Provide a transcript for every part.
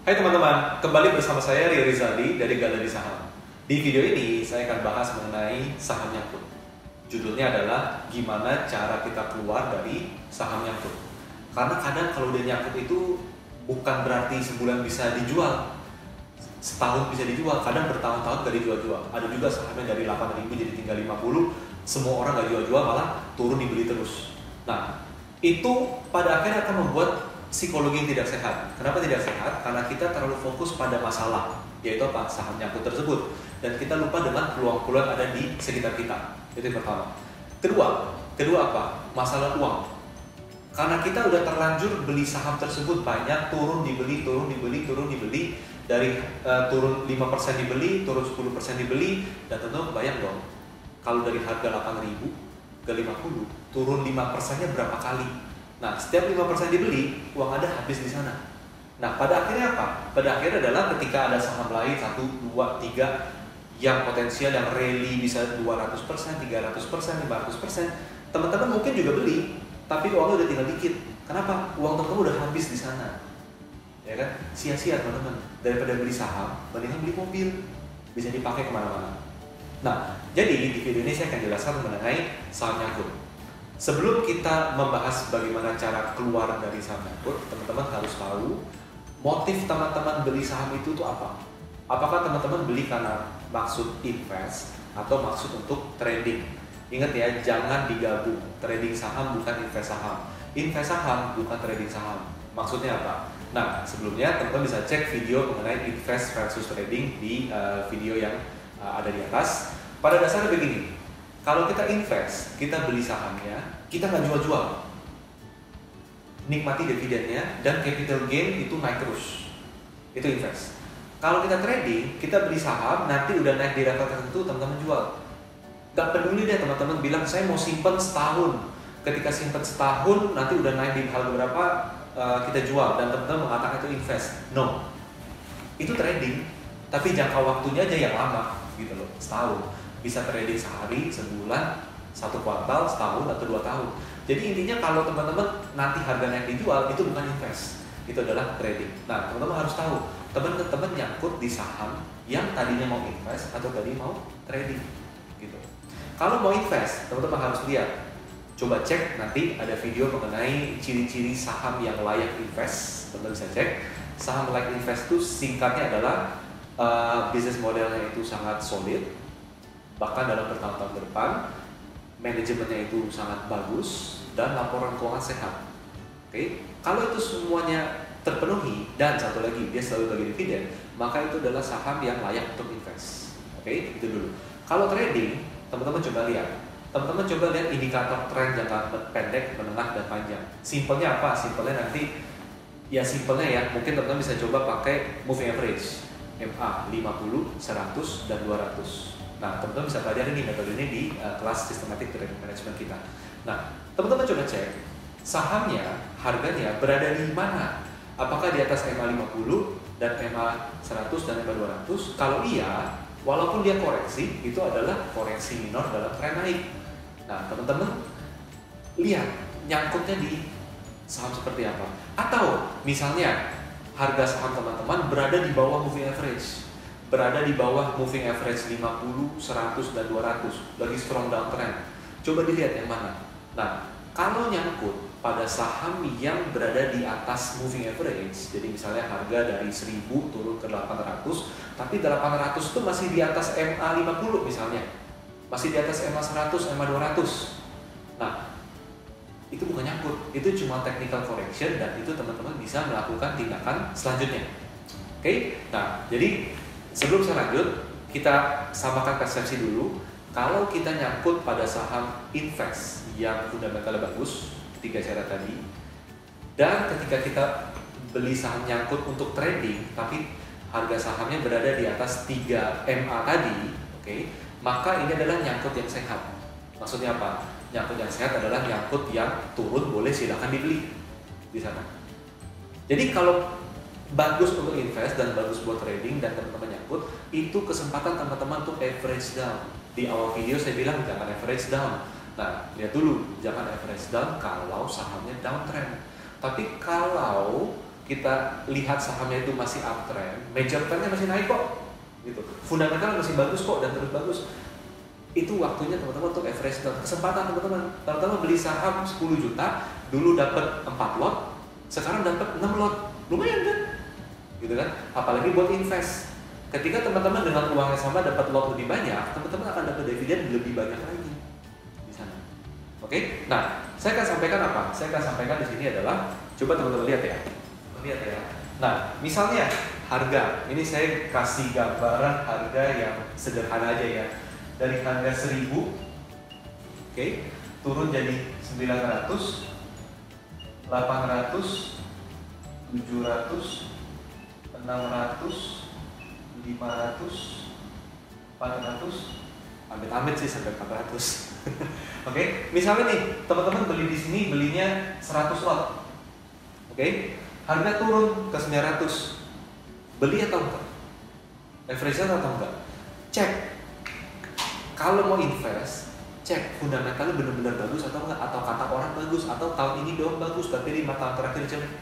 Hai teman-teman, kembali bersama saya Rio Rizaldi dari Galeri Saham. Di video ini saya akan bahas mengenai saham nyangkut. Judulnya adalah gimana cara kita keluar dari saham nyangkut. Karena kadang kalau udah nyangkut itu bukan berarti sebulan bisa dijual, setahun bisa dijual, kadang bertahun-tahun gak dijual-jual. Ada juga sahamnya dari 8.000 jadi tinggal 50, semua orang gak jual-jual malah turun dibeli terus. Nah, itu pada akhirnya akan membuat psikologi yang tidak sehat. Kenapa tidak sehat? Karena kita terlalu fokus pada masalah, yaitu apa? Saham nyangkut tersebut, dan kita lupa dengan peluang-peluang ada di sekitar kita. Itu yang pertama. Kedua apa? Masalah uang. Karena kita udah terlanjur beli saham tersebut banyak, turun dibeli, dari turun 5% dibeli, turun 10% dibeli, dan tentu bayang dong, kalau dari harga 8.000 ke 50, turun 5%-nya berapa kali? Nah, setiap 5% dibeli, uang Anda habis di sana. Nah, pada akhirnya apa? Pada akhirnya adalah ketika ada saham lain 1, 2, 3 yang potensial, yang rally bisa 200%, 300%, 500%, teman-teman mungkin juga beli, tapi uangnya udah tinggal dikit. Kenapa? Uang teman-teman udah habis di sana. Ya kan? Sia-sia teman-teman. Daripada beli saham, mendingan beli mobil. Bisa dipakai kemana-mana. Nah, jadi di video ini saya akan jelaskan mengenai saham nyangkut. Sebelum kita membahas bagaimana cara keluar dari saham nyangkut, teman-teman harus tahu motif teman-teman beli saham itu tuh apa. Apakah teman-teman beli karena maksud invest atau maksud untuk trading? Ingat ya, jangan digabung. Trading saham bukan invest saham. Invest saham bukan trading saham. Maksudnya apa? Nah, sebelumnya teman-teman bisa cek video mengenai invest versus trading di video yang ada di atas. Pada dasarnya begini. Kalau kita invest, kita beli sahamnya, kita nggak jual-jual, nikmati dividennya, dan capital gain itu naik terus. Itu invest. Kalau kita trading, kita beli saham, nanti udah naik di level tertentu, teman-teman jual. Gak peduli deh teman-teman bilang, saya mau simpen setahun. Ketika simpen setahun, nanti udah naik di hal berapa, kita jual. Dan teman-teman mengatakan itu invest. No. Itu trading, tapi jangka waktunya aja yang lama, gitu loh, setahun. Bisa trading sehari, sebulan, 1 kuartal, setahun, atau 2 tahun. Jadi intinya kalau teman-teman nanti harga naik dijual, itu bukan invest, itu adalah trading. Nah, teman-teman harus tahu, teman-teman nyangkut di saham yang tadinya mau invest atau tadi mau trading, gitu. Kalau mau invest, teman-teman harus lihat, coba cek nanti ada video mengenai ciri-ciri saham yang layak invest. Teman-teman bisa cek. Saham layak invest itu singkatnya adalah bisnis modelnya itu sangat solid, bahkan dalam bertahun-tahun ke depan, manajemennya itu sangat bagus, dan laporan keuangan sehat. Oke, kalau itu semuanya terpenuhi, dan satu lagi dia selalu bagi dividen, maka itu adalah saham yang layak untuk invest. Oke, itu dulu. Kalau trading, teman-teman coba lihat. Teman-teman coba lihat indikator tren jangka pendek, menengah, dan panjang. Simpelnya apa? Simpelnya nanti, ya simpelnya ya, mungkin teman-teman bisa coba pakai moving average, MA 50, 100, dan 200. Nah, teman-teman bisa pelajari nih metode ini di kelas Systematic Trading Management kita. Nah, teman-teman coba cek sahamnya, harganya berada di mana? Apakah di atas MA 50 dan MA 100 dan MA 200? Kalau iya, walaupun dia koreksi, itu adalah koreksi minor dalam tren naik. Nah, teman-teman lihat nyangkutnya di saham seperti apa. Atau misalnya harga saham teman-teman berada di bawah moving average, berada di bawah moving average 50, 100, dan 200, lagi strong downtrend. Coba dilihat yang mana. Nah, kalau nyangkut pada saham yang berada di atas moving average, jadi misalnya harga dari 1000 turun ke 800, tapi 800 itu masih di atas MA 50 misalnya, masih di atas MA 100, MA 200. Nah, itu bukan nyangkut, itu cuma technical correction, dan itu teman-teman bisa melakukan tindakan selanjutnya. Oke? Nah, jadi sebelum saya lanjut, kita samakan persepsi dulu. Kalau kita nyangkut pada saham invest yang fundamentalnya bagus, 3 syarat tadi, dan ketika kita beli saham nyangkut untuk trading, tapi harga sahamnya berada di atas 3 MA tadi, oke, maka ini adalah nyangkut yang sehat. Maksudnya apa? Nyangkut yang sehat adalah nyangkut yang turun boleh silakan dibeli di sana. Jadi kalau bagus untuk invest dan bagus buat trading dan teman-teman nyangkut, itu kesempatan teman-teman untuk average down. Di awal video saya bilang jangan average down. Nah, lihat dulu, jangan average down kalau sahamnya downtrend. Tapi kalau kita lihat sahamnya itu masih uptrend, major trendnya masih naik kok, gitu. Fundamental masih bagus kok dan terus bagus. Itu waktunya teman-teman untuk average down. Kesempatan teman-teman beli saham 10 juta, dulu dapat 4 lot, sekarang dapat 6 lot. Lumayan kan? Gitu kan? Apalagi buat invest. Ketika teman-teman dengan uang yang sama dapat lot lebih banyak, teman-teman akan dapat dividen lebih banyak lagi di sana. Oke? Nah, saya akan sampaikan apa? Saya akan sampaikan di sini adalah, coba teman-teman lihat ya. Lihat ya. Nah, misalnya harga. Ini saya kasih gambaran harga yang sederhana aja ya. Dari harga 1000, oke, turun jadi 900, 800, 700, 600, 500, 400, amit-amit sih sampai 400. Oke, misalnya nih teman-teman beli di sini belinya 100 lot, oke, harga turun ke 900, beli atau enggak? Average atau enggak? Cek. Kalau mau invest, cek fundamentalnya benar-benar bagus atau enggak, atau kata orang bagus, atau tahun ini doang bagus tapi 5 tahun terakhir jelek,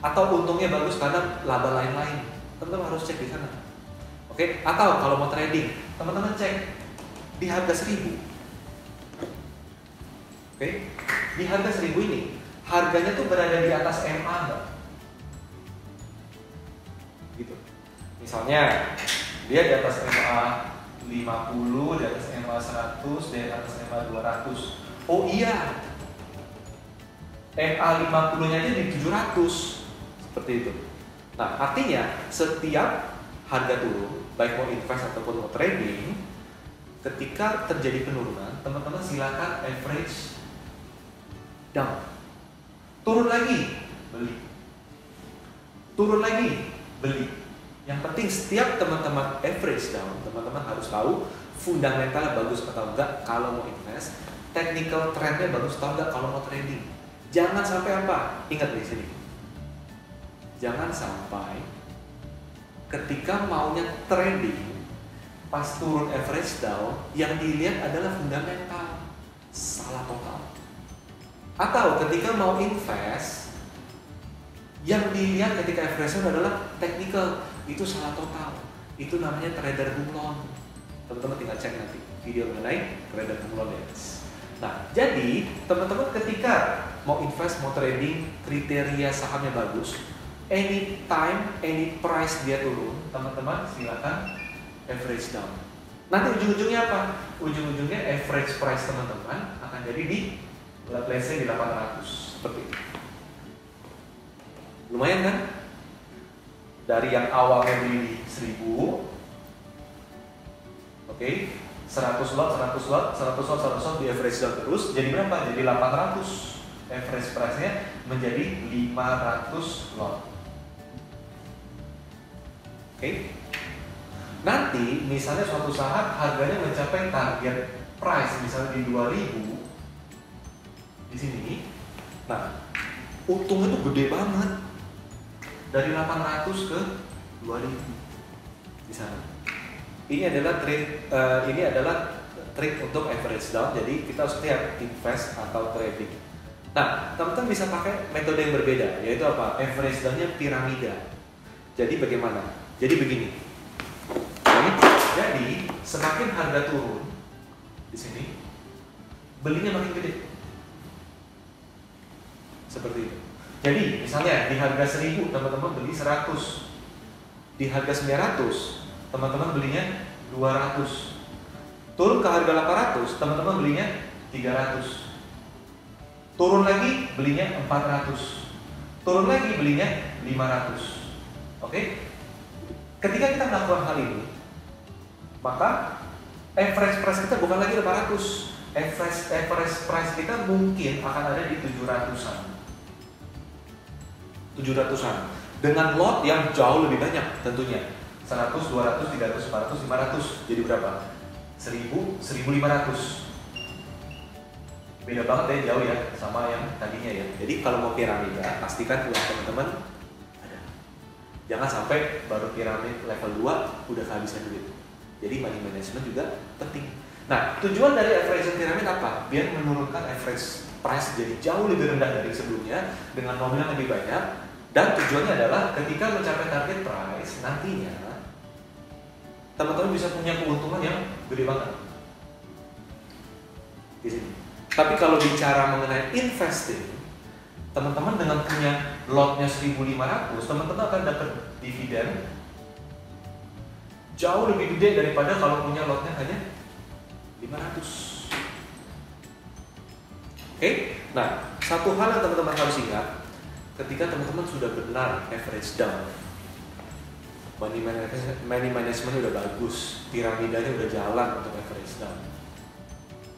atau untungnya bagus karena laba lain-lain. Teman-teman harus cek di sana. Oke, atau kalau mau trading, teman-teman cek di harga 1000. Oke, di harga 1000 ini harganya tuh berada di atas MA enggak? Gitu. Misalnya dia di atas MA 50, di atas MA 100, di atas MA 200. Oh iya, MA 50 nya aja di 700. Seperti itu. Nah, artinya setiap harga turun, baik mau invest ataupun mau trading, ketika terjadi penurunan, teman-teman silakan average down. Turun lagi, beli. Turun lagi, beli. Yang penting setiap teman-teman average down, teman-teman harus tahu fundamentalnya bagus atau enggak kalau mau invest, technical trendnya bagus atau enggak kalau mau trading. Jangan sampai apa? Ingat di sini. Jangan sampai ketika maunya trading, pas turun average down, yang dilihat adalah fundamental. Salah total. Atau ketika mau invest, yang dilihat ketika average down adalah technical. Itu salah total. Itu namanya trader bunglon. Teman-teman tinggal cek nanti video mengenai trader bunglon ya. Nah, jadi teman-teman ketika mau invest, mau trading, kriteria sahamnya bagus, anytime, any price dia turun, teman-teman silakan average down. Nanti ujung-ujungnya apa? Ujung-ujungnya average price teman-teman akan jadi di let's say di 800 seperti itu. Lumayan kan? Dari yang awalnya beli 1000, oke, 100 lot, 100 lot, 100 lot, 100 lot di average down terus, jadi berapa? Jadi 800. Average price-nya menjadi 500 lot. Oke. Nanti misalnya suatu saat harganya mencapai target price misalnya di 2000 di sini. Nah, untungnya tuh gede banget. Dari 800 ke 2000 di sana. Ini adalah trik untuk average down. Jadi kita harus lihat invest atau trading. Nah, teman-teman bisa pakai metode yang berbeda, yaitu apa? Average down-nya piramida. Jadi bagaimana? Jadi begini. Jadi semakin harga turun di sini, belinya makin gede. Seperti itu. Jadi misalnya di harga 1000 teman-teman beli 100, di harga 900 teman-teman belinya 200, turun ke harga 800 teman-teman belinya 300, turun lagi belinya 400, turun lagi belinya 500. Oke? Ketika kita melakukan hal ini, maka average price kita bukan lagi 800, average price kita mungkin akan ada di 700-an dengan lot yang jauh lebih banyak tentunya. 100, 200, 300, 400, 500. Jadi berapa? 1000, 1500. Beda banget ya, jauh ya sama yang tadinya ya. Jadi kalau mau piramida, pastikan uang teman-teman ada. Jangan sampai baru piramid level 2 udah kehabisan duit. Jadi money management juga penting. Nah, tujuan dari average piramid apa? Biar menurunkan average price jadi jauh lebih rendah dari sebelumnya dengan nominal lebih banyak. Dan tujuannya adalah ketika mencapai target price, nantinya teman-teman bisa punya keuntungan yang gede banget di sini. Tapi kalau bicara mengenai investing, teman-teman dengan punya lotnya 1.500, teman-teman akan dapat dividen jauh lebih gede daripada kalau punya lotnya hanya 500. Oke? Nah, satu hal yang teman-teman harus ingat, ketika teman-teman sudah benar average down, money management udah bagus, piramidanya udah jalan untuk average down.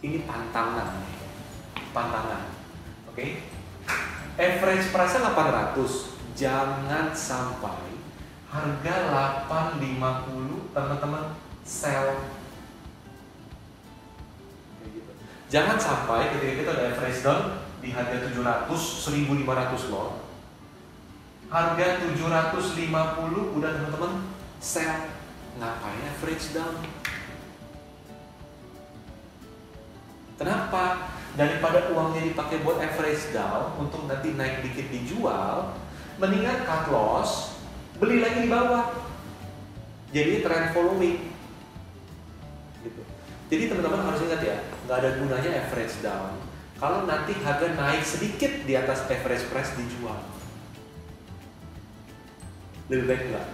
Ini pantangan. Oke? Average price-nya 800. Jangan sampai harga 850 teman-teman sell. Jangan sampai ketika kita ada average down di harga 700, 1.500 lot, harga 750 udah teman-teman sell. Ngapain average down? Kenapa? Daripada uangnya dipakai buat average down untuk nanti naik dikit dijual, mendingan cut loss, beli lagi di bawah. Jadi trend following. Gitu. Jadi teman-teman harus ingat ya, nggak ada gunanya average down kalau nanti harga naik sedikit di atas average price dijual. Lebih baik enggak.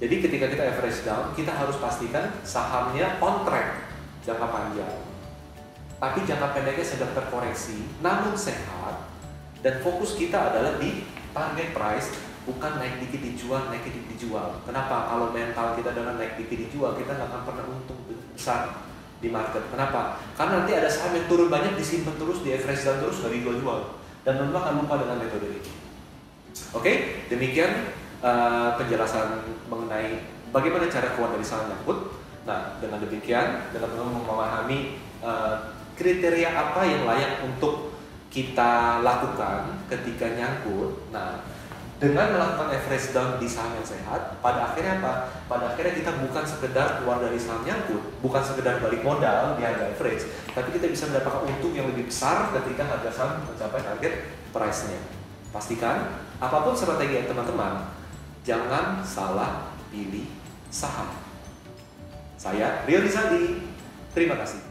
Jadi ketika kita average down, kita harus pastikan sahamnya on track jangka panjang. Tapi jangka pendeknya sedang terkoreksi, namun sehat, dan fokus kita adalah di target price, bukan naik dikit dijual, naik dikit dijual. Kenapa? Kalau mental kita dengan naik dikit dijual, kita nggak akan pernah untung besar di market. Kenapa? Karena nanti ada saham yang turun banyak, disimpan terus, di average down terus, nggak dijual-jual, dan teman-teman akan lupa dengan metode ini. Oke, demikian penjelasan mengenai bagaimana cara keluar dari saham nyangkut. Nah, dengan demikian, dengan teman-teman memahami kriteria apa yang layak untuk kita lakukan ketika nyangkut. Nah, dengan melakukan average down di saham yang sehat, pada akhirnya apa? Pada akhirnya kita bukan sekedar keluar dari saham nyangkut, bukan sekedar balik modal di harga average, tapi kita bisa mendapatkan untung yang lebih besar ketika harga saham mencapai target price-nya. Pastikan, apapun strategi teman-teman, jangan salah pilih saham. Saya Rio Rizaldi, terima kasih.